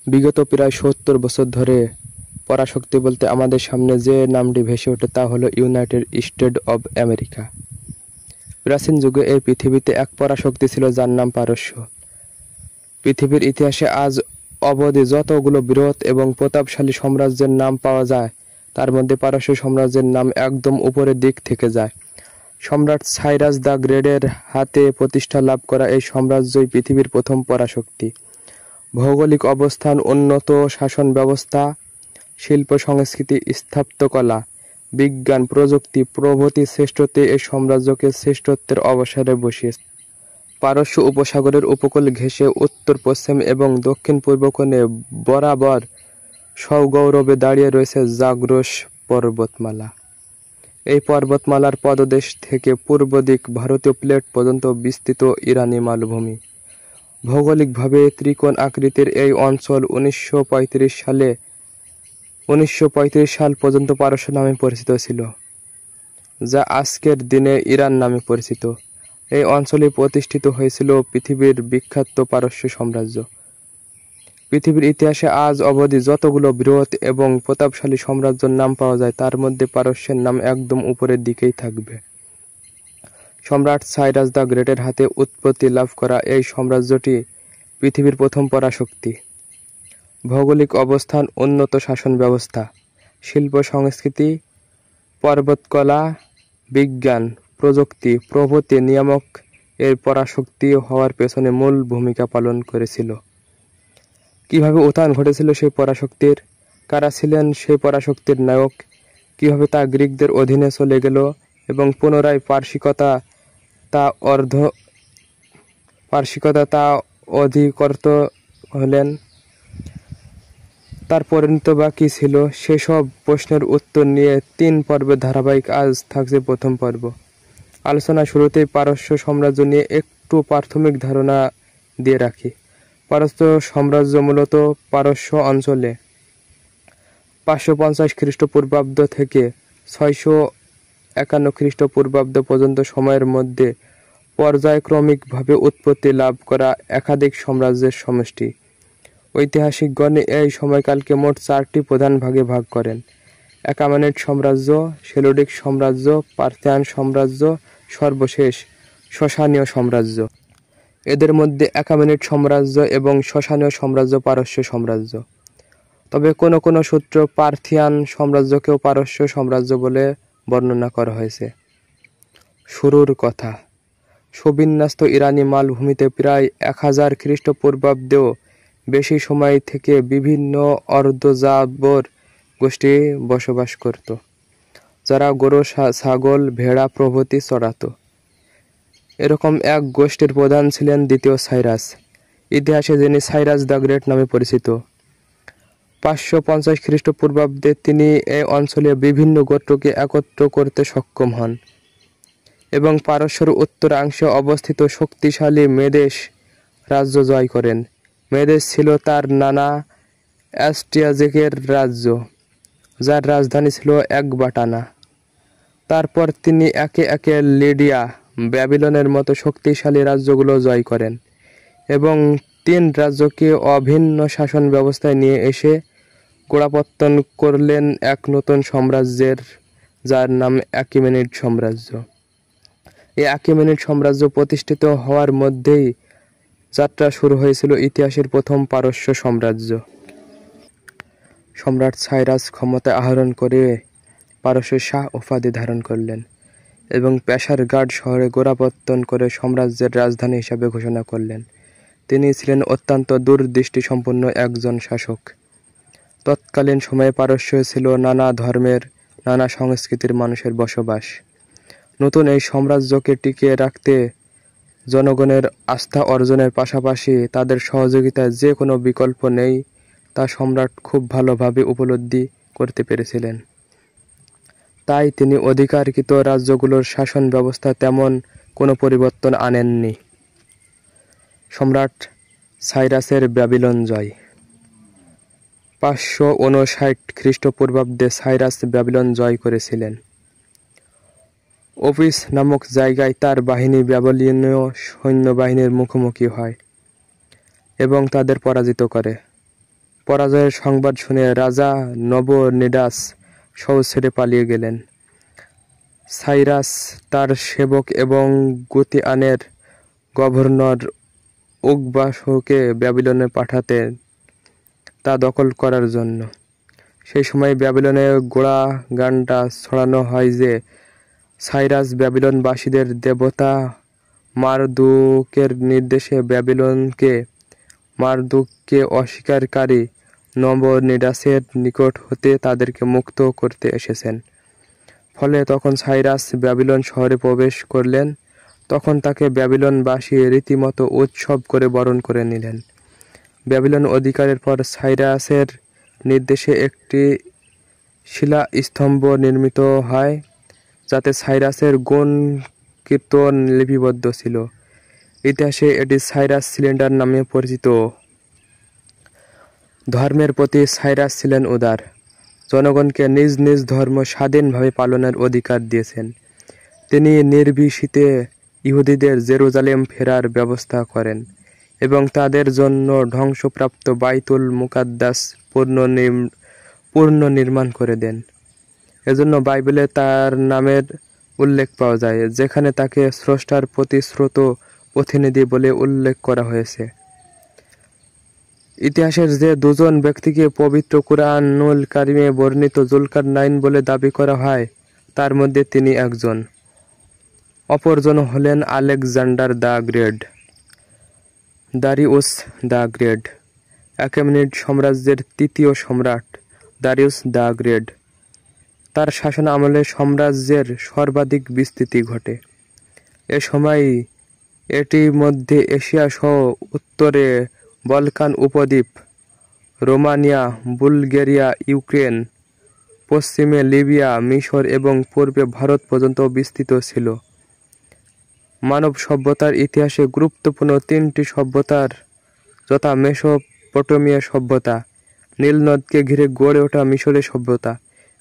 বিগত প্রায় ৭০ বছর ধরে পরাশক্তি বলতে আমাদের সামনে যে নামটি ভেসে ওঠে তা হলো ইউনাইটেড স্টেট অব আমেরিকা। প্রাচীন যুগে এই পৃথিবীতে এক পরাশক্তি ছিল যার নাম পারস্য। পৃথিবীর ইতিহাসে আজ অবধি যতগুলো বৃহৎ এবং প্রতাপশালী সাম্রাজ্যের নাম পাওয়া যায় তার মধ্যে পারস্য সাম্রাজ্যের নাম একদম উপরের দিক থেকে যায়। সম্রাট সাইরাস দ্য গ্রেটের হাতে প্রতিষ্ঠা লাভ করা এই সাম্রাজ্যই পৃথিবীর প্রথম পরাশক্তি। ভৌগোলিক অবস্থান, উন্নত শাসন ব্যবস্থা, শিল্প সংস্কৃতি, স্থাপত্যকলা, বিজ্ঞান, প্রযুক্তি প্রভৃতি শ্রেষ্ঠত্বে এই সাম্রাজ্যকে শ্রেষ্ঠত্বের অবসরে বসিয়েছে। পারস্য উপসাগরের উপকূল ঘেঁষে উত্তর পশ্চিম এবং দক্ষিণ পূর্ব কোণে বরাবর সগৌরবে দাঁড়িয়ে রয়েছে জাগ্রস পর্বতমালা। এই পর্বতমালার পদদেশ থেকে পূর্ব দিক ভারতীয় প্লেট পর্যন্ত বিস্তৃত ইরানি মালভূমি। ভৌগোলিকভাবে ত্রিকোণ আকৃতির এই অঞ্চল 1935 সাল পর্যন্ত পারস্য নামে পরিচিত ছিল, যা আজকের দিনে ইরান নামে পরিচিত। এই অঞ্চলে প্রতিষ্ঠিত হয়েছিল পৃথিবীর বিখ্যাত পারস্য সাম্রাজ্য। পৃথিবীর ইতিহাসে আজ অবধি যতগুলো বৃহৎ এবং প্রতাপশালী সাম্রাজ্যের নাম পাওয়া যায় তার মধ্যে পারস্যের নাম একদম উপরের দিকেই থাকবে। সম্রাট সাইরাস দ্য গ্রেটের হাতে উৎপত্তি লাভ করা এই সাম্রাজ্যটি পৃথিবীর প্রথম পরাশক্তি। ভৌগোলিক অবস্থান, উন্নত শাসন ব্যবস্থা, শিল্প সংস্কৃতি, পর্বতকলা, বিজ্ঞান, প্রযুক্তি প্রভৃতি নিয়ামক এর পরাশক্তি হওয়ার পেছনে মূল ভূমিকা পালন করেছিল। কিভাবে উত্থান ঘটেছিল সেই পরাশক্তির, কারা ছিলেন সেই পরাশক্তির নায়ক, কিভাবে তা গ্রিকদের অধীনে চলে গেল এবং পুনরায় পারসিকতা তা অধিকর্ত হলেন, তার পরিণত বা কী ছিল, সেসব প্রশ্নের উত্তর নিয়ে 3 পর্বের ধারাবাহিক আজ থাকছে প্রথম পর্ব। আলোচনা শুরুতেই পারস্য সাম্রাজ্য নিয়ে একটু প্রাথমিক ধারণা দিয়ে রাখি। পারস্য সাম্রাজ্য মূলত পারস্য অঞ্চলে 550 খ্রিস্টপূর্বাব্দ থেকে 651 খ্রিস্টপূর্বাব্দ পর্যন্ত সময়ের মধ্যে পর্যায়ক্রমিকভাবে উৎপত্তি লাভ করা একাধিক সাম্রাজ্যের সমষ্টি। ঐতিহাসিকগণ এই সময়কালকে মোট 4টি প্রধান ভাগে ভাগ করেন: আকামেনিড সাম্রাজ্য, সেলুডিক সাম্রাজ্য, পার্থিয়ান সাম্রাজ্য, সর্বশেষ সাসানীয় সাম্রাজ্য। এদের মধ্যে আকামেনিড সাম্রাজ্য এবং সাসানীয় সাম্রাজ্য পারস্য সাম্রাজ্য। তবে কোনো কোনো সূত্র পার্থিয়ান সাম্রাজ্যকেও পারস্য সাম্রাজ্য বলে বর্ণনা করা হয়েছে। শুরুর কথা। সুবিন্যস্ত ইরানি মালভূমিতে প্রায় 1000 খ্রিস্টপূর্বাব্দেও বেশি সময় থেকে বিভিন্ন অর্ধযাবর গোষ্ঠী বসবাস করত, যারা গরু, ছাগল, ভেড়া প্রভৃতি চড়াত। এরকম এক গোষ্ঠীর প্রধান ছিলেন দ্বিতীয় সাইরাস, ইতিহাসে যিনি সাইরাস দ্য গ্রেট নামে পরিচিত। 550 খ্রিস্টপূর্বাব্দে তিনি এই অঞ্চলে বিভিন্ন গোত্রকে একত্র করতে সক্ষম হন এবং পারস্যের উত্তরাংশে অবস্থিত শক্তিশালী মেদেশ রাজ্য জয় করেন। মেদেশ ছিল তার নানা অ্যাস্ট্রিয়াজেকের রাজ্য, যার রাজধানী ছিল একবাটানা। তারপর তিনি একে একে লিডিয়া, ব্যাবিলনের মতো শক্তিশালী রাজ্যগুলো জয় করেন এবং 3 রাজ্যকে অভিন্ন শাসন ব্যবস্থায় নিয়ে এসে গোড়াপত্তন করলেন এক নতুন সাম্রাজ্যের, যার নাম আকিমেনিড সাম্রাজ্য। এই আকিমেনিড সাম্রাজ্য প্রতিষ্ঠিত হওয়ার মধ্যেই যাত্রা শুরু হয়েছিল ইতিহাসের প্রথম পারস্য সাম্রাজ্য। সম্রাট সাইরাস ক্ষমতা আহরণ করে পারস্যের শাহ উপাধি ধারণ করলেন এবং পেশারগাড শহরে গোড়াপত্তন করে সাম্রাজ্যের রাজধানী হিসাবে ঘোষণা করলেন। তিনি ছিলেন অত্যন্ত দূরদৃষ্টিসম্পন্ন একজন শাসক। তৎকালীন সময়ে পারস্য ছিল নানা ধর্মের, নানা সংস্কৃতির মানুষের বসবাস। নতুন এই সাম্রাজ্যকে টিকিয়ে রাখতে জনগণের আস্থা অর্জনের পাশাপাশি তাদের সহযোগিতার যে কোনো বিকল্প নেই তা সম্রাট খুব ভালোভাবে উপলব্ধি করতে পেরেছিলেন। তাই তিনি অধিকারকৃত রাজ্যগুলোর শাসন ব্যবস্থা তেমন কোনো পরিবর্তন আনেননি। সম্রাট সাইরাসের ব্যাবিলন জয়। 559 খ্রিস্টপূর্বাব্দে সাইরাস ব্যাবিলন জয় করেছিলেন। ওপিস নামক জায়গায় তার বাহিনী ব্যাবিলনীয় সৈন্যবাহিনীর মুখোমুখি হয় এবং তাদের পরাজিত করে। পরাজয়ের সংবাদ শুনে রাজা নবনিডাস শহর ছেড়ে পালিয়ে গেলেন। সাইরাস তার সেবক এবং গুতিয়ানের গভর্নর উগবাসকে ব্যাবিলনে পাঠাতেন তা দখল করার জন্য। সেই সময় ব্যাবিলনে গোড়াগানটা ছড়ানো হয় যে সাইরাস ব্যাবিলনবাসীদের দেবতা মারদুকের নির্দেশে মারদুককে অস্বীকারী নবনিডাসের নিকট হতে তাদেরকে মুক্ত করতে এসেছেন। ফলে তখন সাইরাস ব্যাবিলন শহরে প্রবেশ করলেন। তখন তাকে ব্যাবিলনবাসী রীতিমতো উৎসব করে বরণ করে নিলেন। ব্যাবিলন অধিকারের পর সাইরাসের নির্দেশে একটি শিলাস্তম্ভ নির্মিত হয়, যাতে সাইরাসের গুণ কীর্তন লিপিবদ্ধ ছিল। ইতিহাসে এটি সাইরাস সিলিন্ডার নামে পরিচিত। ধর্মের প্রতি সাইরাস ছিলেন উদার। জনগণকে নিজ নিজ ধর্ম স্বাধীনভাবে পালনের অধিকার দিয়েছেন। তিনি নির্বিঘ্নে ইহুদিদের জেরুজালেম ফেরার ব্যবস্থা করেন এবং তাদের জন্য ধ্বংসপ্রাপ্ত বাইতুল মুকাদ্দাস পুনর্নির্মাণ করে দেন। এজন্য বাইবেলে তার নামের উল্লেখ পাওয়া যায়, যেখানে তাকে স্রষ্টার প্রতিশ্রুত প্রতিনিধি বলে উল্লেখ করা হয়েছে। ইতিহাসের যে দুজন ব্যক্তিকে পবিত্র কুরআনুল কারিমে বর্ণিত জুলকারনাইন বলে দাবি করা হয়, তার মধ্যে তিনি একজন। অপরজন হলেন Alexander the Great. Darius the Great Achaemenid সাম্রাজ্যের তৃতীয় সম্রাট দারিউস দ্য গ্রেট। তার শাসন আমলে সাম্রাজ্যের সর্বাধিক বিস্তৃতি ঘটে। এ সময় এটি মধ্যে এশিয়া সহ উত্তরে বলকান উপদ্বীপ, রোমানিয়া, বুলগেরিয়া, ইউক্রেন, পশ্চিমে লিবিয়া, মিশর এবং পূর্বে ভারত পর্যন্ত বিস্তৃত ছিল। মানব সভ্যতার ইতিহাসে গুরুত্বপূর্ণ তিনটি সভ্যতার যথা মেসোপটেমিয়া সভ্যতা, নীল নদকে ঘিরে গড়ে ওঠা মিশরের সভ্যতা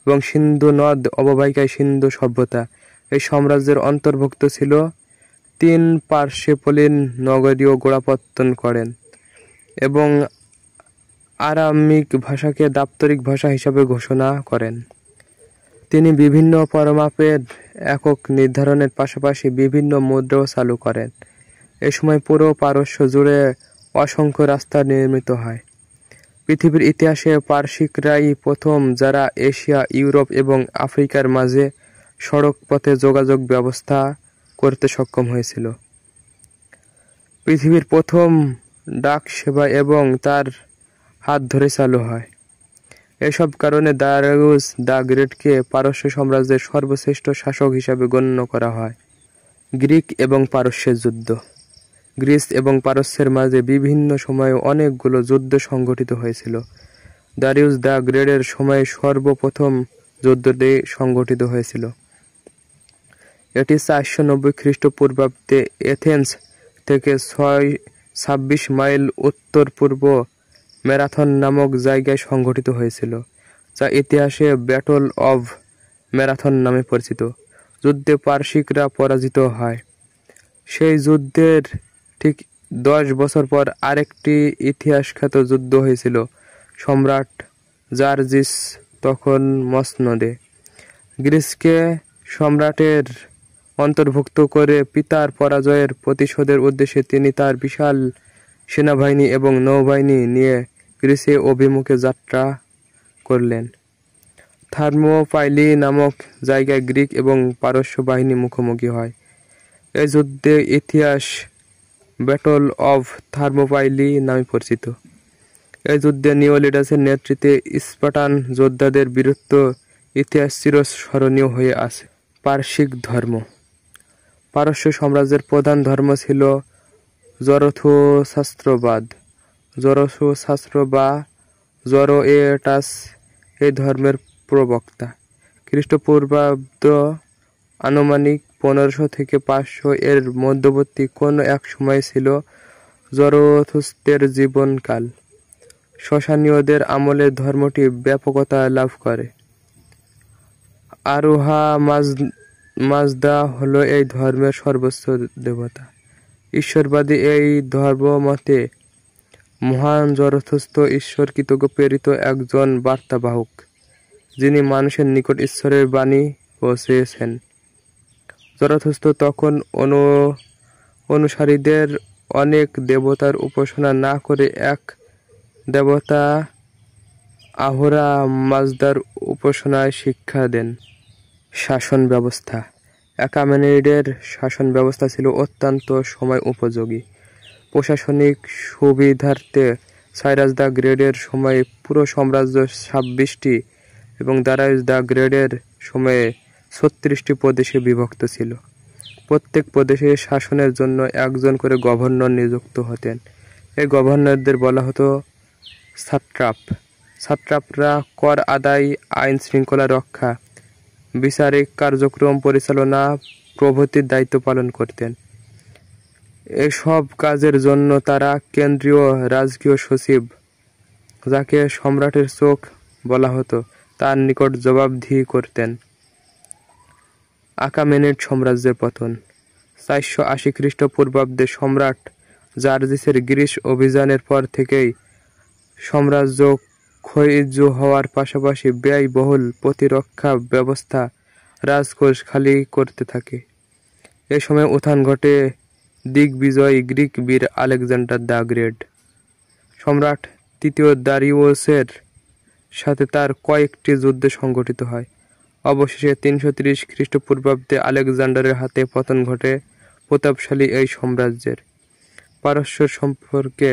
এবং সিন্ধু নদ অববাহিকায় সিন্ধু সভ্যতা, এই সাম্রাজ্যের অন্তর্ভুক্ত ছিল। 3 পার্সেপলিন নগরীয় গোড়াপত্তন করেন এবং আরামিক ভাষাকে দাপ্তরিক ভাষা হিসাবে ঘোষণা করেন। তিনি বিভিন্ন পরিমাপের একক নির্ধারণের পাশাপাশি বিভিন্ন মুদ্রাও চালু করেন। এ সময় পুরো পারস্য জুড়ে অসংখ্য রাস্তা নির্মিত হয়। পৃথিবীর ইতিহাসে পারসিকরাই প্রথম যারা এশিয়া, ইউরোপ এবং আফ্রিকার মাঝে সড়ক পথে যোগাযোগ ব্যবস্থা করতে সক্ষম হয়েছিল। পৃথিবীর প্রথম ডাক সেবা এবং তার হাত ধরে চালু হয়। এসব কারণে দারিউস দ্য গ্রেটকে পারস্য সাম্রাজ্যের সর্বশ্রেষ্ঠ শাসক হিসাবে গণ্য করা হয়। গ্রিক এবং পারস্যের যুদ্ধ। গ্রিস এবং পারস্যের মাঝে বিভিন্ন সময়ে অনেকগুলো যুদ্ধ সংঘটিত হয়েছিল। দারিউস দ্য গ্রেটের সময়ে সর্বপ্রথম যুদ্ধটি সংঘটিত হয়েছিল। এটি 490 খ্রিস্টপূর্বাব্দে এথেন্স থেকে 26 মাইল উত্তর-পূর্ব ম্যারাথন নামক জায়গায় সংঘটিত হয়েছিল, যা ইতিহাসে ব্যাটল অব ম্যারাথন নামে পরিচিত। যুদ্ধে পারসিকরা পরাজিত হয়। সেই যুদ্ধের ঠিক 10 বছর পর আরেকটি ইতিহাসখ্যাত যুদ্ধ হয়েছিল। সম্রাট জার্জিস তখন মসনদে। গ্রিসকে সম্রাটের অন্তর্ভুক্ত করে পিতার পরাজয়ের প্রতিশোধের উদ্দেশ্যে তিনি তার বিশাল সেনাবাহিনী এবং নৌবাহিনী নিয়ে গ্রিসে অভিমুখে যাত্রা করলেন। থার্মোপাইলি নামক জায়গায় গ্রিক এবং পারস্য বাহিনী মুখোমুখি হয়। এই যুদ্ধে ইতিহাস ব্যাটল অব থার্মোপাইলি নামে পরিচিত। এই যুদ্ধে নিওলিডাসের নেতৃত্বে স্পার্টান যোদ্ধাদের বীরত্ব ইতিহাস চিরস্মরণীয় হয়ে আছে। পারসিক ধর্ম। পারস্য সাম্রাজ্যের প্রধান ধর্ম ছিল জরথুস্ত্রবাদ। জরথুস্ত্র বা জরোয়েটাস এই ধর্মের প্রবক্তা। খ্রিস্টপূর্বাব্দ আনুমানিক 1500 থেকে 500 এর মধ্যবর্তী কোন এক সময় ছিল জরথুস্ত্রের জীবনকাল। সসানীয়দের আমলে ধর্মটি ব্যাপকতা লাভ করে। আরোহা মাজদা হলো এই ধর্মের সর্বোচ্চ দেবতা। ঈশ্বরবাদী এই ধর্মমতে মহান জরথুস্ত্র ঈশ্বর কৃতজ্ঞ প্রেরিত একজন বার্তাবাহক, যিনি মানুষের নিকট ঈশ্বরের বাণী পৌঁছেছেন। জরথুস্ত্র তখন অনুসারীদের অনেক দেবতার উপাসনা না করে এক দেবতা আহোরা মাজদার উপাসনায় শিক্ষা দেন। শাসন ব্যবস্থা। আকামেনিডের শাসন ব্যবস্থা ছিল অত্যন্ত সময় উপযোগী। প্রশাসনিক সুবিধার্থে সাইরাস দ্য গ্রেটের সময়ে পুরো সাম্রাজ্য 26টি এবং দারায়ুস দ্য গ্রেটের সময়ে 36টি প্রদেশে বিভক্ত ছিল। প্রত্যেক প্রদেশে শাসনের জন্য একজন করে গভর্নর নিযুক্ত হতেন। এই গভর্নরদের বলা হতো সাট্রাপ। সাট্রাপরা কর আদায়, আইন শৃঙ্খলা রক্ষা, বিচারিক কার্যক্রম পরিচালনা প্রভৃতির দায়িত্ব পালন করতেন। এসব কাজের জন্য তারা কেন্দ্রীয় রাজকীয় সচিব, যাকে সম্রাটের চোখ বলা হতো, তার নিকট জবাবদিহি করতেন। আকামেনিড সাম্রাজ্যের পতন। 480 খ্রিস্টপূর্বাব্দে সম্রাট জার্জিসের গ্রিস অভিযানের পর থেকেই সাম্রাজ্য ক্ষয়িষ্ণু হওয়ার পাশাপাশি ব্যয়বহুল প্রতিরক্ষা ব্যবস্থা রাজকোষ খালি করতে থাকে। এ সময় উত্থান ঘটে দিগ্বিজয়ী গ্রিক বীর আলেকজান্ডার দ্য গ্রেট। সম্রাট তৃতীয় দারিউসের সাথে তার কয়েকটি যুদ্ধ সংঘটিত হয়। অবশেষে 330 খ্রিস্টপূর্বাব্দে আলেকজান্ডারের হাতে পতন ঘটে প্রতাপশালী এই সাম্রাজ্যের। পারস্য সম্পর্কে